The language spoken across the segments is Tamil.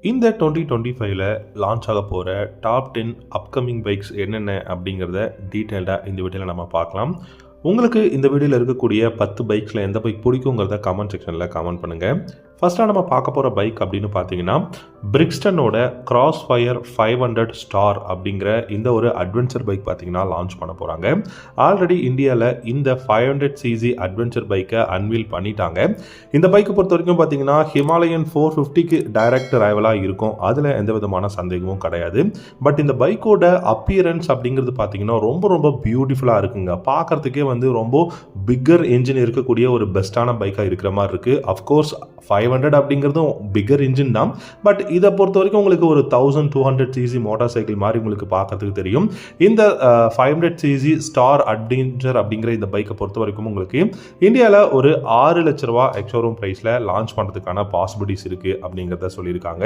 இந்த 2025ல லான்ச் ஆக போகிற டாப் 10 அப்கமிங் பைக்ஸ் என்னென்ன அப்படிங்கிறத டீட்டெயில்டாக இந்த வீடியோவில் நம்ம பார்க்கலாம். உங்களுக்கு இந்த வீடியோவில் இருக்கக்கூடிய 10 பைக்ஸில் எந்த பைக் பிடிக்குங்கிறத கமெண்ட் செக்ஷனில் கமெண்ட் பண்ணுங்கள். ஃபஸ்ட்டாக நம்ம பார்க்க போகிற பைக் அப்படின்னு பார்த்தீங்கன்னா பிரிக்ஸ்டனோட கிராஸ் ஃபயர் 500 ஸ்டார் அப்படிங்கிற இந்த ஒரு அட்வென்ச்சர் பைக் பார்த்தீங்கன்னா லான்ச் பண்ண போகிறாங்க. ஆல்ரெடி இந்தியாவில் இந்த 500cc அட்வென்ச்சர் பைக்கை அன்வீல் பண்ணிட்டாங்க. இந்த பைக்கை பொறுத்த வரைக்கும் பார்த்தீங்கன்னா ஹிமாலயன் 450க்கு டைரக்ட் ரைவலாக இருக்கும், அதில் எந்த விதமான சந்தேகமும் கிடையாது. பட் இந்த பைக்கோட அப்பியரன்ஸ் அப்படிங்கிறது பார்த்தீங்கன்னா ரொம்ப பியூட்டிஃபுல்லாக இருக்குங்க. பார்க்குறதுக்கே வந்து ரொம்ப பிக்கர் என்ஜின் இருக்கக்கூடிய ஒரு பெஸ்ட்டான பைக்காக இருக்கிற மாதிரி இருக்குது. அஃப்கோர்ஸ் 500 அப்படிங்கிறதும் பிக்கர் இன்ஜின் தான். பட் இதை பொறுத்த வரைக்கும் உங்களுக்கு ஒரு 1200cc மோட்டார் சைக்கிள் மாதிரி உங்களுக்கு பார்க்கறதுக்கு தெரியும். இந்த 500cc ஸ்டார் அட்வென்ச்சர் அப்படிங்கிற இந்த பைக்கை பொறுத்த வரைக்கும் உங்களுக்கு இந்தியாவில் ஒரு 6 லட்ச ரூபா எக்ஸ்ஷோரூம் ப்ரைஸில் லான்ச் பண்ணுறதுக்கான பாசிபிலிட்டிஸ் இருக்குது அப்படிங்கிறத சொல்லியிருக்காங்க.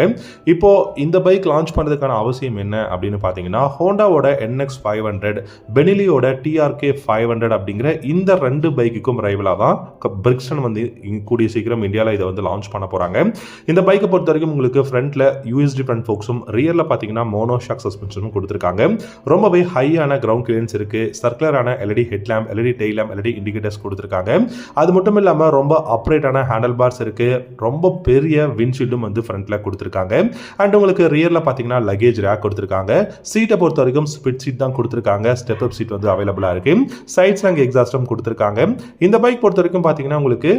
இப்போது இந்த பைக் லான்ச் பண்ணுறதுக்கான அவசியம் என்ன அப்படின்னு பார்த்தீங்கன்னா ஹோண்டாவோட NX 500, பெனிலியோட TRK 500 அப்படிங்கிற இந்த 2 பைக்குக்கும் ரைவலாக தான் பிரிக்ஸ்டன் வந்து கூடிய சீக்கிரம் இந்தியாவில் இதை வந்து லான்ச் பண்ண போகிறாங்க. இந்த பைக்கை பொறுத்த வரைக்கும் உங்களுக்கு ஃப்ரண்ட்டில் USD ஃப்ரண்ட் ஃபோக்ஸும் ரியரில் பார்த்தீங்கன்னா மோனோஷாக் சஸ்பென்ஷனும் கொடுத்துருக்காங்க. ரொம்பவே ஹையான கிரவுண்ட் கிளியரன்ஸ் இருக்குது. சர்க்குலரான LED headlamp, LED tail lamp, LED indicators கொடுத்துருக்காங்க. அது மட்டும் இல்லாமல் ரொம்ப அப்ரேட்டான ஹேண்டில் பார்ஸ் இருக்குது. ரொம்ப பெரிய விண்ட்ஷீல்டும் வந்து ஃப்ரண்ட்டில் கொடுத்துருக்காங்க. அண்ட் உங்களுக்கு ரியரில் பார்த்தீங்கன்னா லக்கேஜ் ரேக் கொடுத்துருக்காங்க. சீட்டை பொறுத்த வரைக்கும் ஸ்பிட் சீட் தான் கொடுத்துருக்காங்க. ஸ்டெப் அப் சீட் வந்து அவைலபிளாக இருக்குது. சைட்ஸில் அங்கே எக்ஸாஸ்டும் கொடுத்துருக்காங்க. இந்த பைக் பொறுத்த வரைக்கும் பார்த்தீங்கன்னா உங்களுக்கு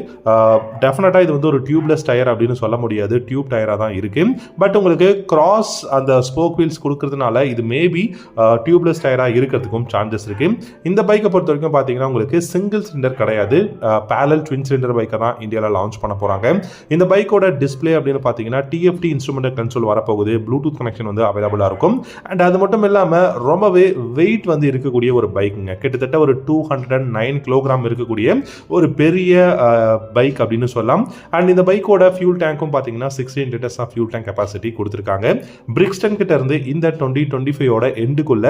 டெஃபினட்டாக இது வந்து ஒரு டியூப்லெஸ் டயர் அப்படின்னு சொல்ல முடியாது, டியூப் டயராக தான் இருக்கு. பட் உங்களுக்கு கிராஸ் அந்த ஸ்போக் வீல்ஸ் கொடுக்கறதுனால இது மேபி டியூப்லெஸ் டயராக இருக்கிறதுக்கும் சான்சஸ் இருக்கு. இந்த பைக்கை பொறுத்த வரைக்கும் பார்த்தீங்கன்னா உங்களுக்கு சிங்கிள் சிலிண்டர் கிடையாது, பேரலல் ட்வின் சிலிண்டர் பைக்கை தான் இந்தியாவில் லான்ச் பண்ண போறாங்க. இந்த பைக்கோட டிஸ்பிளே அப்படின்னு பார்த்தீங்கன்னா TFT இன்ஸ்ட்ருமெண்டல் கன்சோல் வரப்போகுது. ப்ளூடூத் கனெக்ஷன் வந்து அவைலபிளாக இருக்கும். அண்ட் அது மட்டும் இல்லாமல் ரொம்பவே வெயிட் வந்து இருக்கக்கூடிய ஒரு பைக்குங்க. கிட்டத்தட்ட ஒரு 209 கிலோகிராம் இருக்கக்கூடிய ஒரு பெரிய பைக் அப்படின்னு சொல்லலாம். அண்ட் இந்த பைக்கோட ஃபியூல் டேங்க்கும் பார்த்தீங்கன்னா 16 litres of fuel tank capacity கொடுத்துருக்காங்க. பிரிக்ஸ்டன் கிட்ட இருந்து இந்த 2025ஓட எண்டுக்குள்ள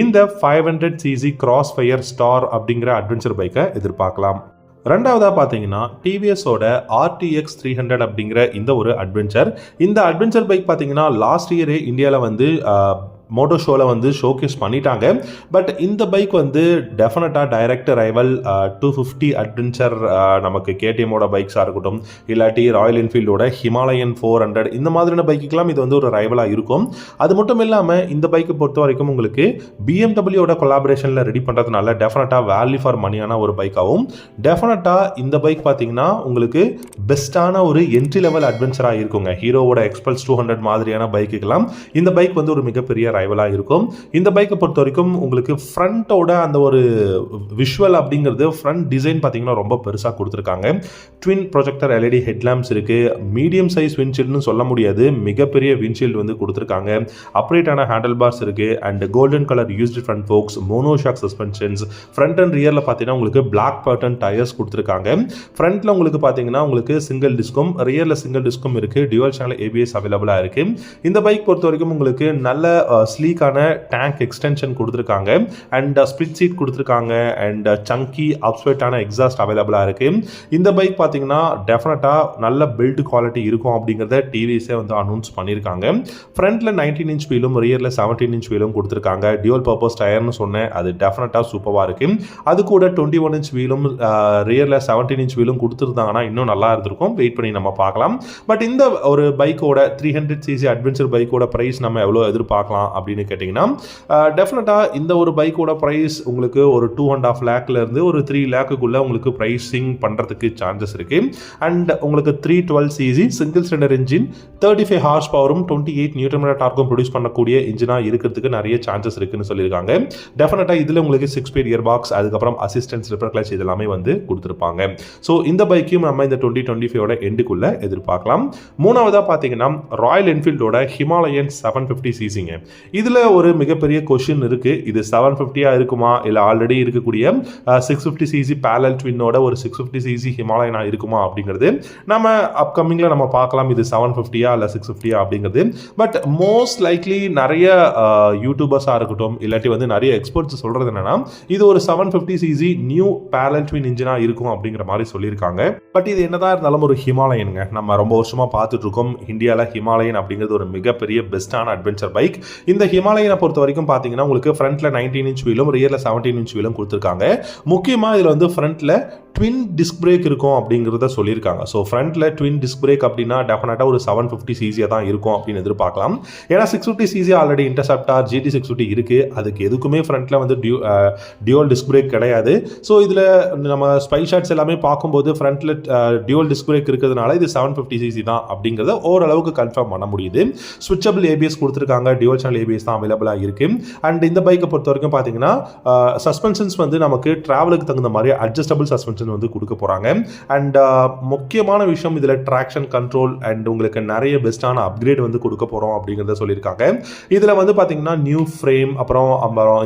இந்த 500cc கிராஸ் ஃபயர் ஸ்டார் அப்படிங்கிற அட்வென்ச்சர் பைக்கை எதிர்பார்க்கலாம். ரெண்டாவதாக பார்த்தீங்கன்னா டிவிஎஸோட RTX 300 அப்படிங்கிற இந்த ஒரு அட்வென்ச்சர். இந்த அட்வென்ச்சர் பைக் பார்த்தீங்கன்னா லாஸ்ட் இயரே இந்தியாவில் வந்து மோட்டோ ஷோவில் வந்து ஷோகேஸ் பண்ணிட்டாங்க. பட் இந்த பைக் வந்து டெஃபினட்டாக டைரக்ட் ரைவல் 250 அட்வென்ச்சர் நமக்கு KTMோட பைக்ஸாக இருக்கட்டும், இல்லாட்டி ராயல் என்ஃபீல்டோட ஹிமாலயன் 400 இந்த மாதிரியான பைக்குக்கெல்லாம் இது வந்து ஒரு ரைவலாக இருக்கும். அது மட்டும் இல்லாமல் இந்த பைக்கை பொறுத்த வரைக்கும் உங்களுக்கு BMWவோட கொலாபரேஷனில் ரெடி பண்ணுறதுனால டெஃபினட்டாக வேல்யூ ஃபார் மணியான ஒரு பைக்காகவும், டெஃபினட்டாக இந்த பைக் பார்த்தீங்கன்னா உங்களுக்கு பெஸ்ட்டான ஒரு என்ட்ரி லெவல் அட்வென்ச்சராக இருக்குங்க. ஹீரோவோட எக்ஸ்பல்ஸ் 200 மாதிரியான பைக்குக்கெல்லாம் இந்த பைக் வந்து ஒரு மிகப்பெரிய ரைவலாக இருக்கும். இந்த பைக்கை பொறுத்த வரைக்கும் உங்களுக்கு ஃப்ரண்டோட அந்த ஒரு விஷுவல் அப்படிங்கிறது ஃப்ரண்ட் டிசைன் பார்த்தீங்கன்னா ரொம்ப பெருசாக கொடுத்துருக்காங்க. ட்வின் ப்ரொஜெக்டர் LED ஹெட்லாம்ப்ஸ் இருக்கு. மீடியம் சைஸ் விண்ட்ஷீல்டுன்னு சொல்ல முடியாது, மிகப்பெரிய விண்ட்ஷீல்டு வந்து கொடுத்துருக்காங்க. அப்ரேட்டான ஹேண்டில் பார்ஸ் இருக்கு. And golden colour USD front forks, monoshock suspensions, front and ரியரில் பார்த்தீங்கன்னா உங்களுக்கு பிளாக் பேட்டர்ன் டயர்ஸ் கொடுத்துருக்காங்க. ஃப்ரண்ட்ல உங்களுக்கு பார்த்தீங்கன்னா உங்களுக்கு சிங்கிள் டிஸ்கும், ரியரில் சிங்கிள் டிஸ்கும் இருக்கு. டியூவல் சேனல் ABS அவைலபிளாக இருக்கு. இந்த பைக் பொறுத்த வரைக்கும் உங்களுக்கு நல்ல ஸ்லீக்கான டேங்க் எக்ஸ்டென்ஷன் கொடுத்துருக்காங்க. அண்ட் ஸ்பிளிட் சீட் கொடுத்துருக்காங்க. அண்ட் சங்கி அப்ஸ்வெட்டான எக்ஸாஸ்ட் அவைலபிளாக இருக்கு. இந்த பைக் பார்த்தீங்கன்னா டெஃபினட்டாக நல்ல பில்ட் குவாலிட்டி இருக்கும் அப்படிங்கிறத டிவிஎஸே வந்து அனௌன்ஸ் பண்ணியிருக்காங்க. ஃப்ரண்ட்ல 19 இன்ச் வீலும், ரியரில் 17 இன்ச் வீலும் கொடுத்துருக்காங்க. டியூவல் பர்பஸ் டயர்னு சொன்னேன், அது டெஃபினட்டாக சூப்பராக இருக்கு. அது கூட 21 இன்ச் வீலும், ரியரில் 17 இன்ச் வீலும் கொடுத்துருந்தாங்கன்னா இன்னும் நல்லா இருந்திருக்கும். வெயிட் பண்ணி நம்ம பார்க்கலாம். பட் இந்த ஒரு பைக்கோட 300cc அட்வென்ச்சர் பைக்கோட ப்ரைஸ் நம்ம எவ்வளோ எதிர்பார்க்கலாம் அப்படின்னு கேட்டிங்கன்னா டெஃபினட்டாக இந்த ஒரு பைக்கோட ப்ரைஸ் உங்களுக்கு ஒரு 2.5 லேக்லேருந்து ஒரு 3 லேக்குள்ளே உங்களுக்கு ப்ரைஸிங் பண்ணுறதுக்கு சான்சஸ் இருக்குது. அண்ட் உங்களுக்கு 312cc single cylinder engine, 35 hours பவரும் 28 நியூட்டன் மீட்டர் டார்க்கும் ப்ரொடியூஸ் பண்ணக்கூடிய இன்ஜினாக இருக்கிறதுக்கு நிறைய சான்சஸ் இருக்குன்னு சொல்லியிருக்காங்க. டெஃபினட்டாக இதில் உங்களுக்கு 6 ஸ்பீட் இயர் பாக்ஸ், அதுக்கப்புறம் அசிஸ்டன்ஸ், ரிப்பர் கிளச் இதெல்லாமே வந்து கொடுத்துருப்பாங்க. ஸோ இந்த பைக்கையும் நம்ம இந்த 2025ஓட எண்டுக்குள்ளே எதிர்பார்க்கலாம். மூணாவதாக பார்த்தீங்கன்னா ராயல் என்ஃபீல்டோட ஹிமாலயன் 750cc. இதில் ஒரு மிகப்பெரிய கொஷின் இருக்குது, இது 750 இருக்குமா இல்லை ஆல்ரெடி இருக்கக்கூடிய 650cc parallel twin-ஓட ஒரு 650cc ஹிமாலயனா இருக்குமா அப்படிங்கிறது நம்ம அப்கமிங்கில் நம்ம பார்க்கலாம். இது 750 இல்லை 650 அப்படிங்கிறது. பட் மோஸ்ட் லைக்லி நிறைய யூடியூபர்ஸாக இருக்கட்டும் இல்லாட்டி வந்து நிறைய எக்ஸ்பர்ட்ஸ் சொல்கிறது என்னன்னா இது ஒரு 750cc நியூ parallel twin இன்ஜினாக இருக்கும் அப்படிங்கிற மாதிரி சொல்லியிருக்காங்க. பட் இது என்னதான் இருந்தாலும் ஒரு ஹிமாலயனுங்க, நம்ம ரொம்ப வருஷமாக பார்த்துட்டு இருக்கோம். இந்தியாவில் ஹிமாலயன் அப்படிங்கிறது ஒரு மிகப்பெரிய பெஸ்ட்டான அட்வென்ச்சர் பைக். இந்த ஹிமாலயனை பொறுத்த வரைக்கும் பார்த்தீங்கன்னா உங்களுக்கு ஃப்ரண்ட்டில் 19 inch வீலும் ரியரில் 17 inch வீலும் கொடுத்துருக்காங்க. முக்கியமாக இதில் வந்து ஃப்ரண்ட்டில் ட்வின் டிஸ்க் பிரேக் இருக்கும் அப்படிங்கிறத சொல்லியிருக்காங்க. ஸோ ஃப்ரண்ட்டில் ட்வின் டிஸ்க் பிரேக் அப்படின்னா டெஃபினட்டாக ஒரு 750cc தான் இருக்கும் அப்படின்னு எதிர்பார்க்கலாம். ஏன்னா 650cc ஆல்ரெடி இன்டர்செப்டார் GT 650 இருக்குது, அதுக்கு எதுக்குமே ஃப்ரண்ட்டில் வந்து டியூவல் டிஸ்க் பிரேக் கிடையாது. ஸோ இதில் நம்ம ஸ்பை ஷாட்ஸ் எல்லாமே பார்க்கும்போது ஃப்ரண்ட்டில் டியூவல் டிஸ்க் பிரேக் இருக்கிறதுனால இது 750cc தான் அப்படிங்கிறத ஓரளவுக்கு கன்ஃபார்ம் பண்ண முடியுது. ஸ்விட்சபிள் ABS கொடுத்துருக்காங்க, டியூவல் சேனல் ABS தான் அவைலபிளாக இருக்குது. அண்ட் இந்த பைக்கை பொறுத்த வரைக்கும் பார்த்தீங்கன்னா சஸ்பென்ஷன்ஸ் வந்து நமக்கு ட்ராவலுக்கு தகுந்த மாதிரி அட்ஜஸ்டபிள் சஸ்பென்ஷன் வந்து கொடுக்க போறாங்க. அண்ட் முக்கியமான விஷயம் இதில் ட்ராக்ஷன் கண்ட்ரோல் அண்ட் உங்களுக்கு நிறைய பெஸ்டான அப்கிரேட் வந்து கொடுக்க போறோம் அப்படிங்கிறத சொல்லியிருக்காங்க. இதில் வந்து பார்த்தீங்கன்னா நியூ ஃப்ரேம், அப்புறம்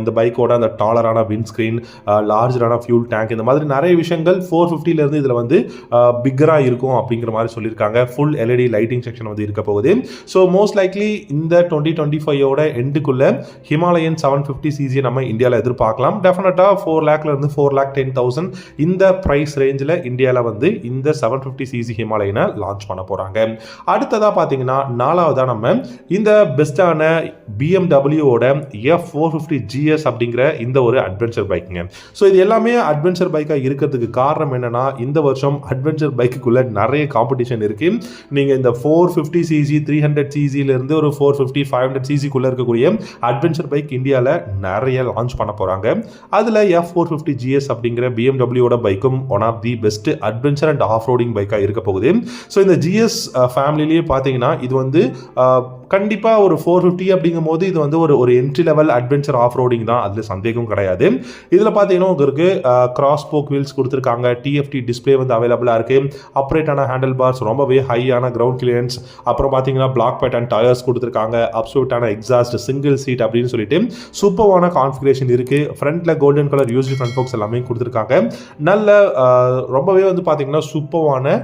இந்த பைக்கோட அந்த டாலரான விண்ட் ஸ்க்ரீன், லார்ஜரான ஃபியூல் டேங்க், இந்த மாதிரி நிறைய விஷயங்கள் 450லேருந்து இதில் வந்து பிக்கராக இருக்கும் அப்படிங்கிற மாதிரி சொல்லியிருக்காங்க. ஃபுல் LED லைட்டிங் செக்ஷன் வந்து இருக்க போகுது. ஸோ மோஸ்ட் லைக்லி இந்த 2025ஓட எண்டுக்குள்ள ஹிமாலயன் 750cc நம்ம இந்தியாவில் எதிர்பார்க்கலாம். டெஃபினட்டாக 4 lakhலேருந்து 4,10,000 இந்த பிரைஸ் ரேஞ்சில் இந்தியாவில் வந்து இந்த 750cc ஹிமாலயனை லான்ச் பண்ண போகிறாங்க. அடுத்ததாக பார்த்தீங்கன்னா நாலாவதாக நம்ம இந்த பெஸ்டான BMW-ஓட F450 GS அப்படிங்கிற இந்த ஒரு அட்வென்ச்சர் பைக்குங்க. ஸோ இது எல்லாமே அட்வென்ச்சர் பைக்காக இருக்கிறதுக்கு காரணம் என்னன்னா இந்த வருஷம் அட்வென்ச்சர் பைக்குள்ள நிறைய காம்படிஷன் இருக்கு. நீங்கள் இந்த 450cc 300cc-லேருந்து ஒரு 450 500cc-க்குள்ள இருக்கக்கூடிய அட்வென்ச்சர் பைக் இந்தியாவில் நிறைய லான்ச் பண்ண போகிறாங்க. அதில் F450 GS அப்படிங்கிற BMW-ஓட பைக்கும் one of the best adventure and off roading பைக்காக இருக்க போகுது. ஸோ இந்த GS ஃபேமிலிலேயே பார்த்தீங்கன்னா இது வந்து கண்டிப்பாக ஒரு 450 அப்படிங்கும் போது இது வந்து ஒரு entry level adventure of roading தான், அதில் சந்தேகம் கிடையாது. இதில் பார்த்தீங்கன்னா உங்களுக்கு கிராஸ் போக் வீல்ஸ் கொடுத்துருக்காங்க, TFT டிஸ்பிளே வந்து அவைலபிளாக இருக்குது, அப்ரேட்டான ஹேண்டில் பார்ஸ், ரொம்பவே ஹையான கிரவுண்ட் கிளியரன்ஸ், அப்புறம் பார்த்தீங்கன்னா பிளாக் பேட்டர்ன் டயர்ஸ் கொடுத்துருக்காங்க, அப்சூட்டான எக்ஸாஸ்ட், சிங்கிள் சீட் அப்படின்னு சொல்லிட்டு சூப்பரான கான்ஃபிகரேஷன் இருக்குது. ஃப்ரண்ட்டில் golden colour used front forks எல்லாமே கொடுத்துருக்காங்க. நல்ல ரொம்பவே வந்து பார்த்தீங்கன்னா சூப்பரான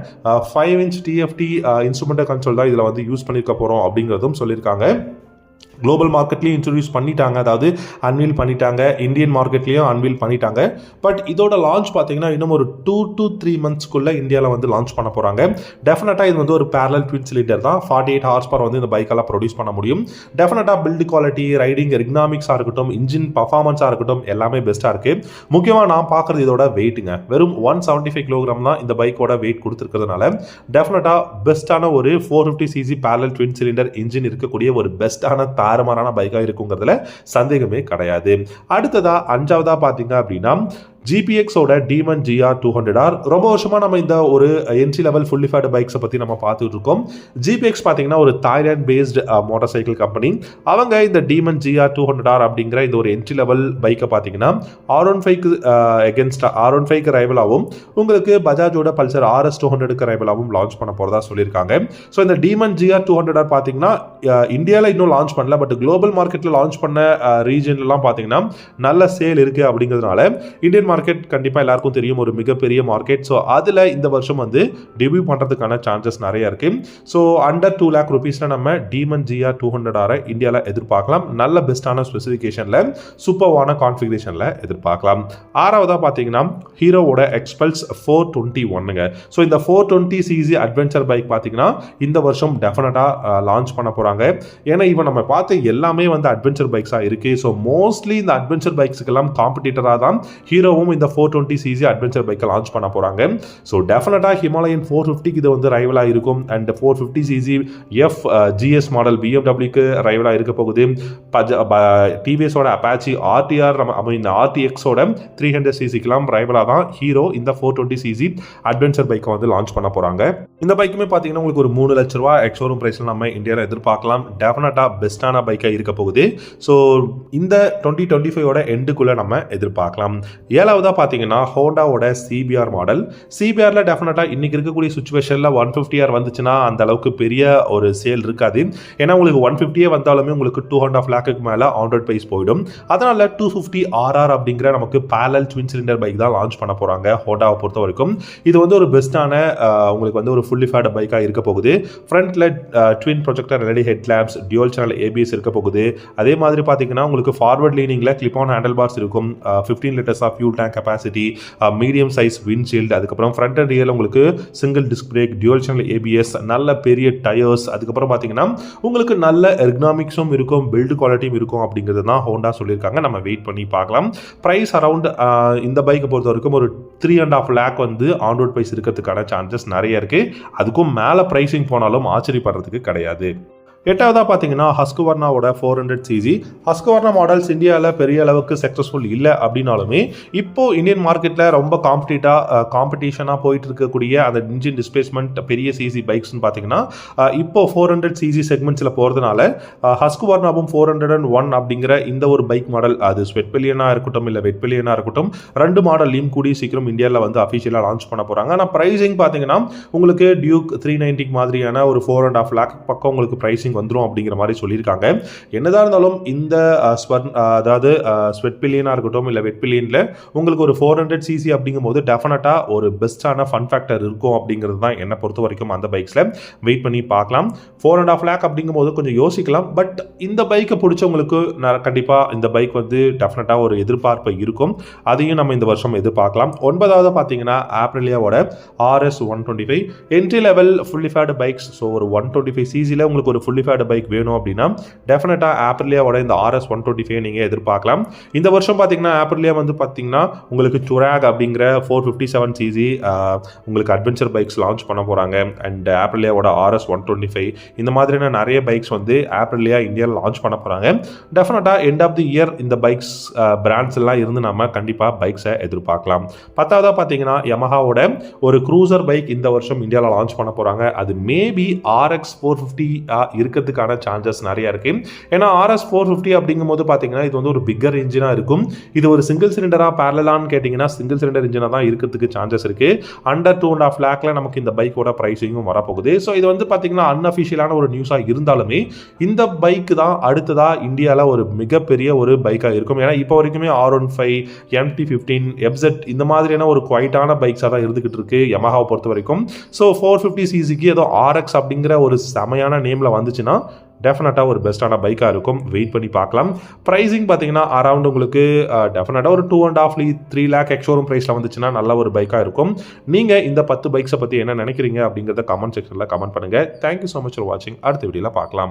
5 inch TFT இன்ஸ்ட்ருமெண்டல் கன்சோல் தான் இதில் வந்து யூஸ் பண்ணியிருக்க போகிறோம் அப்படிங்கிறதும் சொல்லியிருக்காங்க. குளோபல் மார்க்கெட்லேயும் இன்ட்ரடியூஸ் பண்ணிட்டாங்க, அதாவது அன்வீல் பண்ணிட்டாங்க, இந்தியன் மார்க்கெட்லேயும் அன்வீல் பண்ணிட்டாங்க. பட் இதோட லான்ச் பார்த்தீங்கன்னா இன்னும் ஒரு 2 to 3 months-க்குள்ளே இந்தியாவில் வந்து லான்ச் பண்ண போகிறாங்க. டெஃபினட்டாக இது வந்து ஒரு parallel twin cylinder தான், 48 horsepower வந்து இந்த பைக்கெல்லாம் ப்ரொடியூஸ் பண்ண முடியும். டெஃபினட்டாக பில்டு குவாலிட்டி, ரைடிங் எர்கனாமிக்ஸாக இருக்கட்டும், இன்ஜின் பர்ஃபார்மன்ஸாக இருக்கட்டும் எல்லாமே பெஸ்ட்டாக இருக்குது. முக்கியமாக நான் பார்க்குறது இதோட வெயிட்டுங்க, வெறும் 175 kg தான் இந்த பைக்கோட வெயிட் கொடுத்துருக்கிறதுனால டெஃபினட்டாக பெஸ்ட்டான ஒரு 450cc parallel twin cylinder engine இருக்கக்கூடிய ஒரு பெஸ்ட்டான தாறுமாறான பைக்காக இருக்குங்கிறதுல சந்தேகமே கிடையாது. அடுத்ததா 5வதா பார்த்தீங்க அப்படின்னா GPX-ஓட Demon GR 200R. ரொம்ப வருஷமாக நம்ம இந்த ஒரு என்ட்ரி லெவல் ஃபுல்லி ஃபேட் பைக்ஸை பற்றி நம்ம பார்த்துட்டு இருக்கோம். GPX பார்த்தீங்கன்னா ஒரு Thailand based motor cycle company. அவங்க இந்த Demon GR 200R அப்படிங்கிற இந்த ஒரு என்ட்ரி லெவல் பைக்கை பார்த்தீங்கன்னா R15க்கு எகென்ஸ்ட் R15க்கு ரைவலாகவும் உங்களுக்கு பஜாஜோட பல்சர் RS 200க்கு ரைவலாகவும் லான்ச் பண்ண போகிறதா சொல்லியிருக்காங்க. ஸோ இந்த Demon GR 200R பார்த்தீங்கன்னா இந்தியாவில் இன்னும் லான்ச் பண்ணல, பட் குளோபல் மார்க்கெட்டில் லான்ச் பண்ண ரீஜன்லாம் பார்த்தீங்கன்னா நல்ல சேல் இருக்குது. அப்படிங்கிறதுனால இந்தியன் மார்க்கெட் கண்டிப்பாக எல்லாருக்கும் தெரியும், ஒரு மிகப்பெரிய மார்க்கெட். ஸோ அதில் இந்த வருஷம் வந்து டெபியூ பண்ணுறதுக்கான சான்சஸ் நிறைய இருக்கு. ஸோ அண்டர் 2 lakh rupees-ல நம்ம Demon GR 200R இந்தியாவில் எதிர்பார்க்கலாம். நல்ல பெஸ்ட்டான ஸ்பெசிஃபிகேஷனில் சூப்பர்வான கான்ஃபிகரேஷனில் எதிர்பார்க்கலாம். 6வதா பார்த்தீங்கன்னா ஹீரோவோட எக்ஸ்பல்ஸ் 421ங்க. ஸோ இந்த 420cc அட்வென்ச்சர் பைக் பார்த்தீங்கன்னா இந்த வருஷம் டெஃபினட்டாக லான்ச் பண்ண போகிறாங்க. ஏன்னா இப்போ நம்ம பார்த்து எல்லாமே வந்து அட்வென்ச்சர் பைக்ஸாக இருக்குது. ஸோ மோஸ்ட்லி இந்த அட்வென்ச்சர் பைக்ஸுக்கெல்லாம் காம்படிட்டராக தான் ஹீரோவும் இந்த 420cc அட்வென்ச்சர் பைக்கை லான்ச் பண்ண போகிறாங்க. ஸோ டெஃபினட்டாக ஹிமாலயன் 450க்கு இது வந்து ரைவலாக இருக்கும். அண்ட் 450cc GS மாடல் BMW-க்கு ரைவலாக இருக்க போகுது. டிவிஎஸோட அப்பாச்சி RTR RTX-ஓட 300cc-க்கெல்லாம் ரைவலாக தான் ஹீரோ இந்த 420cc அட்வென்ச்சர் பைக்கை வந்து லான்ச் பண்ண போகிறாங்க. இந்த பைக்குமே பார்த்தீங்கன்னா உங்களுக்கு ஒரு 3 லட்ச ரூபா எக்ஸ்ஷோரூம் ப்ரைஸில் நம்ம இந்தியாவில் எதிர்பார்க்கலாம். டெஃபினட்டாக பெஸ்ட்டான பைக்காக இருக்க போகுது. ஸோ இந்த 2025ஓட எண்டுக்குள்ளே நம்ம எதிர்பார்க்கலாம். ஏழாவதாக பார்த்தீங்கன்னா ஹோண்டாவோட சிபிஆர் மாடல். சிபிஆரில் டெஃபினட்டாக இன்றைக்கி இருக்கக்கூடிய சுச்சுவேஷனில் 150R வந்துச்சுன்னா அந்த அளவுக்கு பெரிய ஒரு சேல் இருக்காது. ஏன்னா உங்களுக்கு 150 வந்தாலுமே உங்களுக்கு 2.5 lakhக்கு மேலே ஆன்ரோட் ப்ரைஸ் போயிடும். அதனால் 250RR அப்படிங்கிற நமக்கு பேரலல் ட்வின் சிலிண்டர் பைக் தான் லான்ச் பண்ண போகிறாங்க ஹோண்டாவை பொறுத்த வரைக்கும். இது வந்து ஒரு பெஸ்ட்டான உங்களுக்கு வந்து ஒரு ஃபுல்லி ஃபேட் பைக்காக இருக்க போகுது. ஃப்ரண்ட்டில் twin projector LED head lamps, dual channel ABS இருக்க போகுது. அதே மாதிரி பார்த்தீங்கன்னா உங்களுக்கு ஃபார்வர்ட் லீனிங்கில் கிளிப் ஆன் ஹேண்டில் பார்ஸ் இருக்கும். 15 liters of fuel tank capacity, medium size windshield, அதுக்கப்புறம் ஃப்ரண்ட் அண்ட் ரியல் உங்களுக்கு single disc brake, dual channel ABS, நல்ல பெரிய டயர்ஸ், அதுக்கப்புறம் பார்த்தீங்கன்னா உங்களுக்கு நல்ல எர்கனாமிக்ஸும் இருக்கும், பில்டு குவாலிட்டியும் இருக்கும் அப்படிங்கிறது தான் ஹோண்டா சொல்லியிருக்காங்க. நம்ம வெயிட் பண்ணி பார்க்கலாம். ப்ரைஸ் அரவுண்ட் இந்த பைக்கை பொறுத்த வரைக்கும் ஒரு 3.5 lakh வந்து ஆன் ரோட் ப்ரைஸ் இருக்கிறதுக்கான சான்சஸ் நிறைய இருக்குது. அதுக்கும் மேலே ப்ரைஸிங் போனாலும் ஆச்சரியப்படுறதுக்கு கிடையாது. எட்டாவதாக பார்த்தீங்கன்னா ஹஸ்குவர்னாவோட 400cc. ஹஸ்குவர்னா மாடல்ஸ் இந்தியாவில் பெரிய அளவுக்கு சக்ஸஸ்ஃபுல் இல்லை அப்படின்னாலுமே இப்போது இந்தியன் மார்க்கெட்டில் ரொம்ப காம்படிஷனாக போயிட்டு இருக்கக்கூடிய அந்த இன்ஜின் டிஸ்பிளேஸ்மெண்ட் பெரிய சிசி பைக்ஸ்னு பார்த்தீங்கன்னா இப்போ 400cc செக்மெண்ட்ஸில் போகிறதுனால ஹஸ்குவர்னாவும் 401 அப்படிங்கிற இந்த ஒரு பைக் மாடல், அது ஸ்வெட் பில்லியனாக இருக்கட்டும் இல்லை வெட் பில்லியனாக இருக்கட்டும், 2 மாடல்லையும் கூடி சீக்கிரம் இந்தியாவில் வந்து அஃபிஷியலாக லான்ச் பண்ண போகிறாங்க. ஆனால் ப்ரைஸிங் பார்த்தீங்கன்னா உங்களுக்கு டியூக் 390 மாதிரியான ஒரு 4.5 lakh பக்கம் உங்களுக்கு ப்ரைஸிங் வந்துரும் அப்படிங்கிற மாதிரி சொல்லியிருக்காங்க. என்னதான் இருந்தாலும் இந்த அதாவது ஸ்வெட் பில்லியனாக இருக்கட்டும் இல்லை வெட் பில்லியனில் உங்களுக்கு ஒரு 400cc அப்படிங்கும் போது டெஃபினட்டாக ஒரு பெஸ்ட்டான ஃபன் ஃபேக்டர் இருக்கும் அப்படிங்கிறது தான் என்னை பொறுத்த வரைக்கும் அந்த பைக்ஸில் வெயிட் பண்ணி பார்க்கலாம். 4.5 lakh அப்படிங்கும் போது கொஞ்சம் யோசிக்கலாம். பட் இந்த பைக்கை பிடிச்சவங்களுக்கு கண்டிப்பாக இந்த பைக் வந்து டெஃபினட்டாக ஒரு எதிர்பார்ப்பு இருக்கும். அதையும் நம்ம இந்த வருஷம் எதிர்பார்க்கலாம். 9வது பார்த்தீங்கன்னா ஆப்ரிலியாவோட RS 125 entry level fully faired bikes. So ஒரு 125cc உங்களுக்கு ஒரு ஃபுல்லி ஃபேட் பைக் வேணும் அப்படின்னா டெஃபினட்டாக ஆப்ரிலியாவோட இந்த RS 125 நீங்கள் எதிர்பார்க்கலாம். இந்த வருஷம் பார்த்தீங்கன்னா ஆப்ரிலியா வந்து பார்த்தீங்கன்னா உங்களுக்கு டுராக் அப்படிங்கிற 457cc உங்களுக்கு அட்வென்ச்சர் பைக்ஸ் லான்ச் பண்ண போகிறாங்க. அண்ட் ஆப்ரிலியாவோட RS 125 இந்த மாதிரியான நிறைய பைக்ஸ் வந்து ஆப்ரிலியா இந்தியாவில் லான்ச் பண்ண போகிறாங்க. டெஃபினட்டாக எண்ட் ஆஃப் தி இயர் இந்த பைக்ஸ் பிராண்ட்ஸ் எல்லாம் இருந்து நம்ம கண்டிப்பாக பைக்ஸை எதிர்பார்க்கலாம். 10வதாக பார்த்தீங்கன்னா யமஹாவோட ஒரு க்ரூசர் பைக் இந்த வருஷம் இந்தியாவில் லான்ச் பண்ண போகிறாங்க. அது மேபி RX 450 இருக்கிறதுக்கான சான்சஸ் நிறைய இருக்கு. ஏன்னா RS 450 அப்படிங்கும் போது பார்த்தீங்கன்னா இது வந்து ஒரு பிக்கர் இன்ஜினாக இருக்கும். இது ஒரு சிங்கிள் சிலிண்டராக பேரலான்னு கேட்டிங்கன்னா சிங்கிள் சிலிண்டர் இன்ஜினாக தான் இருக்கிறதுக்கு சான்சஸ் இருக்கு. அண்டர் 2.5 lakhல நமக்கு இந்த பைக்கோட ப்ரைஸிங்கும் வரப்போகுது. ஸோ இது வந்து பார்த்தீங்கன்னா அன்அஃபிஷியலான ஒரு நியூஸாக இருந்தாலுமே இந்த பைக் தான் அடுத்ததாக இந்தியாவில் ஒரு மிகப்பெரிய ஒரு பைக்காக இருக்கும். ஏன்னா இப்போ வரைக்குமே R15, MT15, FZ இந்த மாதிரியான ஒரு குவைட்டான பைக்ஸாக தான் இருந்துகிட்டு இருக்கு யமஹாவை பொறுத்த வரைக்கும். ஸோ 450cc ஏதோ RX அப்படிங்கிற ஒரு செமையான நேமில் வந்துச்சுன்னா டெஃபினட்டாக ஒரு பெஸ்ட்டான பைக்காக இருக்கும். வெயிட் பண்ணி பார்க்கலாம். ப்ரைஸிங் பார்த்தீங்கன்னா அரவுண்ட் உங்களுக்கு டெஃபினட்டாக ஒரு 2.5-3 lakh எக்ஸோரூம் ப்ரைஸில் வந்துச்சுன்னா நல்ல ஒரு பைக்காக இருக்கும். நீங்கள் இந்த 10 பைக்ஸை பற்றி என்ன நினைக்கிறீங்க அப்படிங்கிறத கமெண்ட் செக்ஷனில் கமெண்ட் பண்ணுங்கள். தேங்க்யூ ஸோ மச் ஃபார் வாட்சிங். அடுத்த வீடியோவில் பார்க்கலாம்.